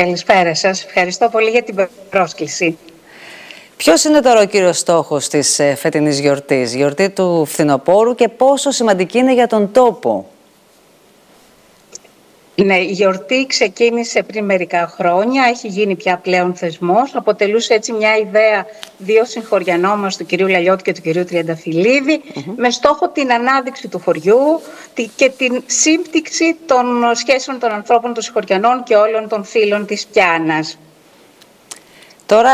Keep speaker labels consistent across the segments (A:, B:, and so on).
A: Καλησπέρα σας. Ευχαριστώ πολύ για την πρόσκληση.
B: Ποιος είναι τώρα ο κύριος στόχος της φετινής γιορτής, γιορτή του φθινοπόρου, και πόσο σημαντική είναι για τον τόπο?
A: Ναι, η γιορτή ξεκίνησε πριν μερικά χρόνια, έχει γίνει πια πλέον θεσμός. Αποτελούσε έτσι μια ιδέα δύο συγχωριανών μας, του κυρίου Λαλιώτη και του κυρίου Τριανταφυλλίδη, με στόχο την ανάδειξη του χωριού και την σύμπτυξη των σχέσεων των ανθρώπων των συγχωριανών και όλων των φίλων της Πιάνας.
B: Τώρα,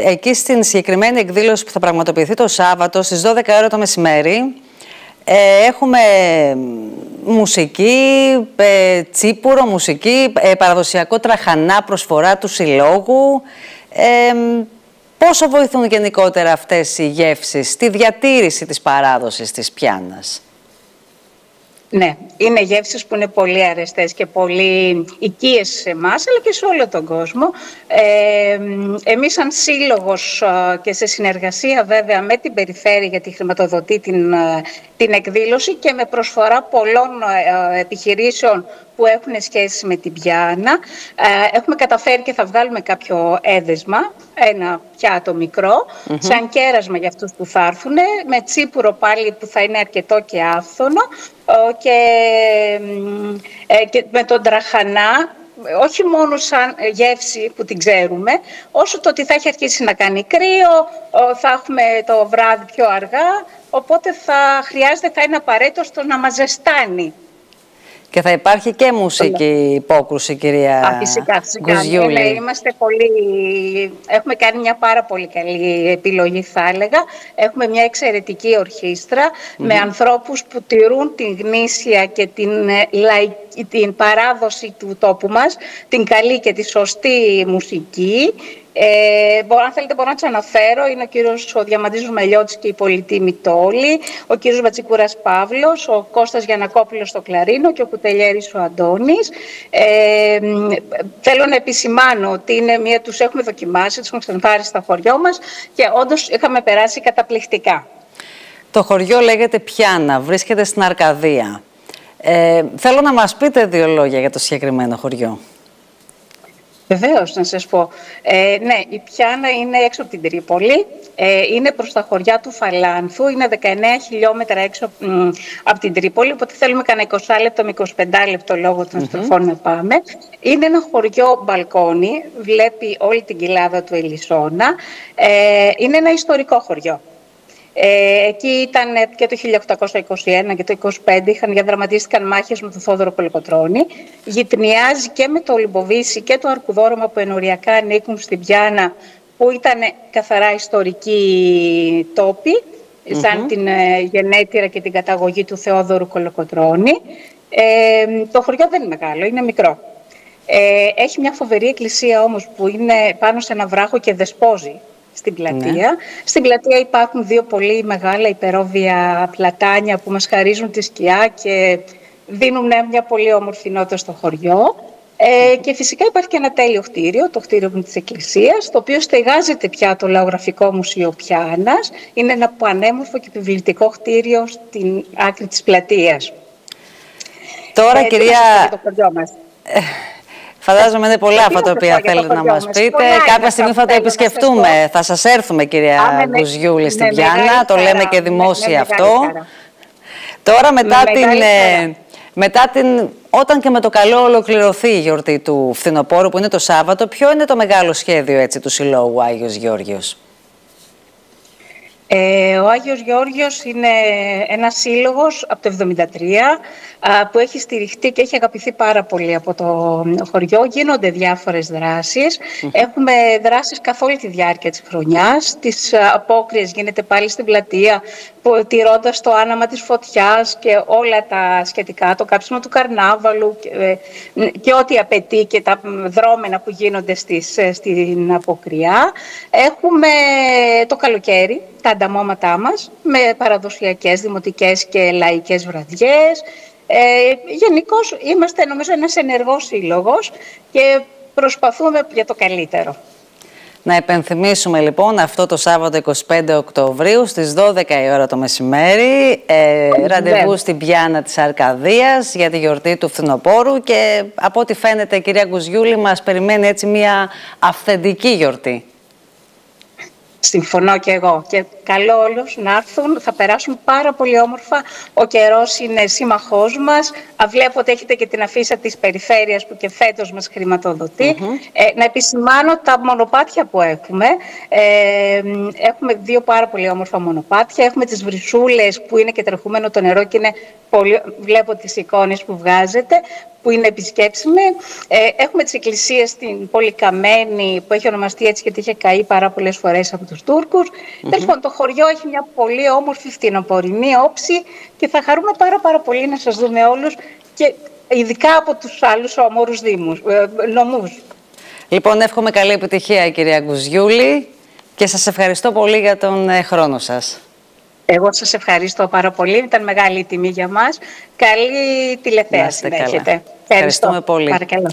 B: εκεί στην συγκεκριμένη εκδήλωση που θα πραγματοποιηθεί το Σάββατο στις 12 ώρα το μεσημέρι, έχουμε μουσική, τσίπουρο, μουσική, παραδοσιακό τραχανά, προσφορά του συλλόγου. Πόσο βοηθούν γενικότερα αυτές οι γεύσεις στη διατήρηση της παράδοσης της Πιάνας?
A: Ναι, είναι γεύσεις που είναι πολύ αρεστές και πολύ οικίες σε εμάς, αλλά και σε όλο τον κόσμο. Εμείς σαν σύλλογος και σε συνεργασία βέβαια με την Περιφέρεια, γιατί χρηματοδοτεί την εκδήλωση, και με προσφορά πολλών επιχειρήσεων που έχουν σχέση με την Πιάνα, έχουμε καταφέρει και θα βγάλουμε κάποιο έδεσμα, ένα πιάτο μικρό, σαν κέρασμα για αυτούς που θα έρθουν, με τσίπουρο πάλι που θα είναι αρκετό και άφθονο, και με τον τραχανά, όχι μόνο σαν γεύση που την ξέρουμε, όσο το ότι θα έχει αρχίσει να κάνει κρύο, θα έχουμε το βράδυ πιο αργά, οπότε θα είναι απαραίτητο στο να μας ζεστάνει.
B: Και θα υπάρχει και μουσική υπόκρουση, κυρία Γκουζιούλη.
A: Ναι, έχουμε κάνει μια πάρα πολύ καλή επιλογή, θα έλεγα. Έχουμε μια εξαιρετική ορχήστρα με ανθρώπους που τηρούν την γνήσια και την παράδοση του τόπου μας, την καλή και τη σωστή μουσική. Αν θέλετε μπορώ να τους αναφέρω. Είναι ο κύριος Διαμαντής Ρουμελιώτης και η πολυτίμη Τόλη, ο κύριος Μπατσικούρας Παύλος, ο Κώστας Γιαννακόπουλος στο κλαρίνο και ο Κουτελιέρης ο Αντώνης. Θέλω να επισημάνω ότι τους έχουμε δοκιμάσει, τους έχουμε ξαναπάρει στα χωριό μας και όντως είχαμε περάσει καταπληκτικά.
B: Το χωριό λέγεται Πιάνα, βρίσκεται στην Αρκαδία. Θέλω να μας πείτε δύο λόγια για το συγκεκριμένο χωριό.
A: Βεβαίως, να σας πω. Ναι, η Πιάνα είναι έξω από την Τρίπολη, είναι προς τα χωριά του Φαλάνθου, είναι 19 χιλιόμετρα έξω από την Τρίπολη, οπότε θέλουμε κανένα 20 λεπτό με 25 λεπτό λόγω των στροφών να πάμε. Είναι ένα χωριό μπαλκόνι, βλέπει όλη την κοιλάδα του Ελισσόνα, είναι ένα ιστορικό χωριό. Εκεί ήταν και το 1821 και το 1825 διαδραματίστηκαν μάχες με τον Θόδωρο Κολοκοτρώνη. Γειτονιάζει και με το Λιμποβίσι και το Αρκουδόρωμα που ενοριακά ανήκουν στην Πιάνα, που ήταν καθαρά ιστορικοί τόποι, σαν την γενέτειρα και την καταγωγή του Θεόδωρου Κολοκοτρώνη. Το χωριό δεν είναι μεγάλο, είναι μικρό. Έχει μια φοβερή εκκλησία όμως που είναι πάνω σε ένα βράχο και δεσπόζει στην πλατεία. Ναι. Στην πλατεία υπάρχουν δύο πολύ μεγάλα υπερόβια πλατάνια που μας χαρίζουν τη σκιά και δίνουν μια πολύ όμορφη νότα στο χωριό. Και φυσικά υπάρχει και ένα τέλειο κτίριο, το κτίριο της εκκλησίας, το οποίο στεγάζεται πια το Λαογραφικό Μουσείο Πιάνας. Είναι ένα πανέμορφο και επιβλητικό κτίριο στην άκρη της πλατείας.
B: Τώρα, κυρία... Φαντάζομαι είναι πολλά αυτά τα οποία θέλετε να μας πείτε. Κάποια στιγμή θα το επισκεφτούμε. Θα σας έρθουμε, κυρία Γκουζιούλη, στην Πιάνα. Το λέμε και δημόσια αυτό. Τώρα όταν και με το καλό ολοκληρωθεί η γιορτή του φθινοπόρου, που είναι το Σάββατο, ποιο είναι το μεγάλο σχέδιο του Συλλόγου Άγιος Γεώργιος?
A: Ο Άγιος Γεώργιος είναι ένας σύλλογος από το 1973 που έχει στηριχτεί και έχει αγαπηθεί πάρα πολύ από το χωριό. Γίνονται διάφορες δράσεις. Έχουμε δράσεις καθ' όλη τη διάρκεια της χρονιάς. Τις απόκριες γίνεται πάλι στην πλατεία, τηρώντας το άναμα της φωτιάς και όλα τα σχετικά, το κάψιμο του καρνάβαλου και ό,τι απαιτεί και τα δρόμενα που γίνονται στην αποκριά. Έχουμε το καλοκαίρι τα ανταμώματά μας με παραδοσιακές, δημοτικές και λαϊκές βραδιές. Γενικώς είμαστε νομίζω ένας ενεργός σύλλογος και προσπαθούμε για το καλύτερο.
B: Να υπενθυμίσουμε λοιπόν αυτό το Σάββατο 25 Οκτωβρίου στις 12 η ώρα το μεσημέρι, ραντεβού στην Πιάνα της Αρκαδίας για τη γιορτή του φθινοπόρου, και από ό,τι φαίνεται, κυρία Γκουζιούλη, μας περιμένει έτσι μια αυθεντική γιορτή.
A: Συμφωνώ και εγώ. Και καλώ όλους να έρθουν, θα περάσουν πάρα πολύ όμορφα. Ο καιρός είναι σύμμαχός μας. Βλέπω ότι έχετε και την αφίσα της περιφέρειας που και φέτος μας χρηματοδοτεί. Να επισημάνω τα μονοπάτια που έχουμε. Έχουμε 2 πάρα πολύ όμορφα μονοπάτια. Έχουμε τις βρυσούλες που είναι και τρεχούμενο το νερό και είναι πολύ... Βλέπω τις εικόνες που βγάζετε, που είναι επισκέψιμη. Έχουμε τις εκκλησίες στην Πολυκαμένη, που έχει ονομαστεί έτσι γιατί είχε καεί πάρα πολλές φορές από τους Τούρκους. Τέλος πάντων, το χωριό έχει μια πολύ όμορφη φθινοπορεινή όψη και θα χαρούμε πάρα πολύ να σας δούμε όλους, και ειδικά από τους άλλους όμορους νομούς.
B: Λοιπόν, εύχομαι καλή επιτυχία, κυρία Γκουζιούλη, και σας ευχαριστώ πολύ για τον χρόνο σας.
A: Εγώ σας ευχαριστώ πάρα πολύ. Ήταν μεγάλη τιμή για μας. Καλή τηλεθέαση να έχετε.
B: Ευχαριστούμε πολύ.
A: Παρακαλώ.